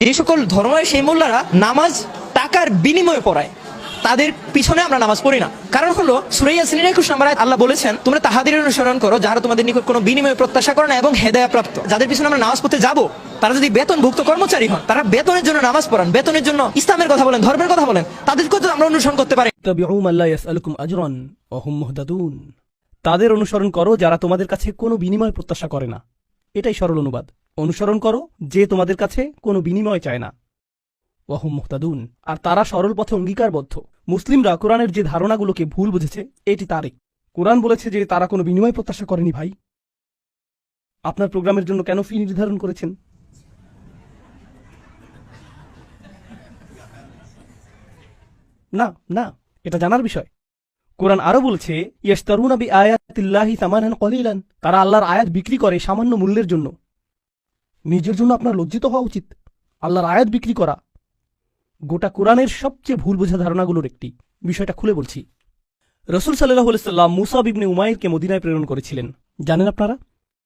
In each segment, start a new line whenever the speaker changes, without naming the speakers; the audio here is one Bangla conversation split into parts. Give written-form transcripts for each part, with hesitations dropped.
যে সকল ধর্মের সেই মোল্লারা নামাজ টাকার বিনিময়ে পড়ায়, তাদের পিছনে আমরা নামাজ পড়ি না। কারণ হলো সূরা ইয়াসিনের 21 নম্বর আয়াত আল্লাহ বলেছেন, তোমরা তাহাদের অনুসরণ করো যারা তোমাদের নিকট কোনো বিনিময় প্রত্যাশা করে না এবং হেদায়া প্রাপ্ত। যাদের পিছনে আমরা নামাজ পড়তে যাব, তারা যদি বেতনভুক্ত কর্মচারী হন, তারা বেতনের জন্য নামাজ পড়ান, বেতনের জন্য ইসলামের কথা বলেন, ধর্মের কথা বলেন, তাদেরকে তো আমরা অনুসরণ করতে পারি।
তাদের অনুসরণ করো যারা তোমাদের কাছে কোনো বিনিময় প্রত্যাশা করে না। এটাই সরল অনুবাদ। অনুসরণ করো যে তোমাদের কাছে কোনো বিনিময় চায় না। ওয়াহুম মুহতাদুন, আর তারা সরল পথে অঙ্গীকারবদ্ধ। মুসলিমরা কোরআনের যে ধারণাগুলোকে ভুল বুঝেছে, এটি তারই। কোরআন বলেছে যে তারা কোনো বিনিময় প্রত্যাশা করেনি। ভাই, আপনার প্রোগ্রামের জন্য কেন ফি নির্ধারণ করেছেন? না না, এটা জানার বিষয়। কোরআন আরো বলছে, ইয়াশতারুনা বিআয়াতিল্লাহি সামানান কলিলান, তারা আল্লাহর আয়াত বিক্রি করে সামান্য মূল্যের জন্য। নিজের জন্য আপনার লজ্জিত হওয়া উচিত। আল্লাহর আয়াত বিক্রি করা গোটা কোরআনের সবচেয়ে ভুল বোঝা ধারণাগুলোর একটি। বিষয়টা খুলে বলছি। রাসূল সাল্লাল্লাহু আলাইহি ওয়াসাল্লাম মুসাব ইবনে উমাইরকে মদিনায় প্রেরণ করেছিলেন। জানেন আপনারা?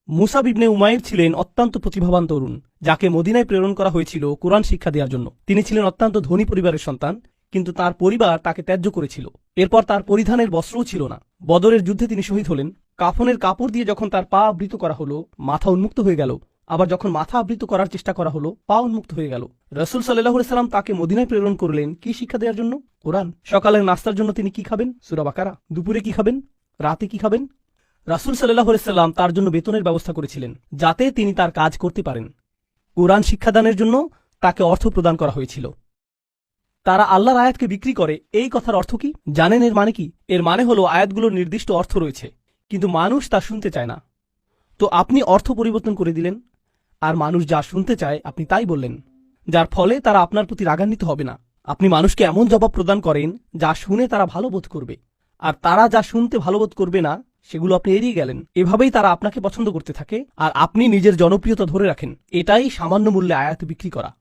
মুসাব ইবনে উমাইর ছিলেন অত্যন্ত প্রতিভাবান তরুণ, যাকে মদিনায় প্রেরণ করা হয়েছিল কোরআন শিক্ষা দেওয়ার জন্য। তিনি ছিলেন অত্যন্ত ধনী পরিবারের সন্তান, কিন্তু তার পরিবার তাকে ত্যায্য করেছিল। এরপর তার পরিধানের বস্ত্রও ছিল না। বদরের যুদ্ধে তিনি শহীদ হলেন। কাফনের কাপড় দিয়ে যখন তার পা আবৃত করা হলো, মাথা উন্মুক্ত হয়ে গেল। আবার যখন মাথা আবৃত করার চেষ্টা করা হলো, পা উন্মুক্ত হয়ে গেল। রাসূল সাল্লাল্লাহু আলাইহি ওয়াসাল্লাম তাকে মদিনায় প্রেরণ করলেন কি শিক্ষা দেওয়ার জন্য? কোরআন। সকালের নাস্তার জন্য তিনি কি খাবেন? সূরা বাকারা। দুপুরে কি খাবেন? রাতে কি খাবেন? রাসূল সাল্লাল্লাহু আলাইহি ওয়াসাল্লাম তার জন্য বেতনের ব্যবস্থা করেছিলেন, যাতে তিনি তার কাজ করতে পারেন। কোরআন শিক্ষাদানের জন্য তাকে অর্থ প্রদান করা হয়েছিল। তারা আল্লাহর আয়াতকে বিক্রি করে, এই কথার অর্থ কি জানেন? এর মানে কি? এর মানে হলো আয়াতগুলোর নির্দিষ্ট অর্থ রয়েছে, কিন্তু মানুষ তা শুনতে চায় না। তো আপনি অর্থ পরিবর্তন করে দিলেন, আর মানুষ যা শুনতে চায় আপনি তাই বললেন, যার ফলে তারা আপনার প্রতি রাগান্বিত হবে না। আপনি মানুষকে এমন জবাব প্রদান করেন যা শুনে তারা ভালো বোধ করবে, আর তারা যা শুনতে ভালো বোধ করবে না সেগুলো আপনি এড়িয়ে গেলেন। এভাবেই তারা আপনাকে পছন্দ করতে থাকে, আর আপনি নিজের জনপ্রিয়তা ধরে রাখেন। এটাই সামান্য মূল্যে আয়াত বিক্রি করা।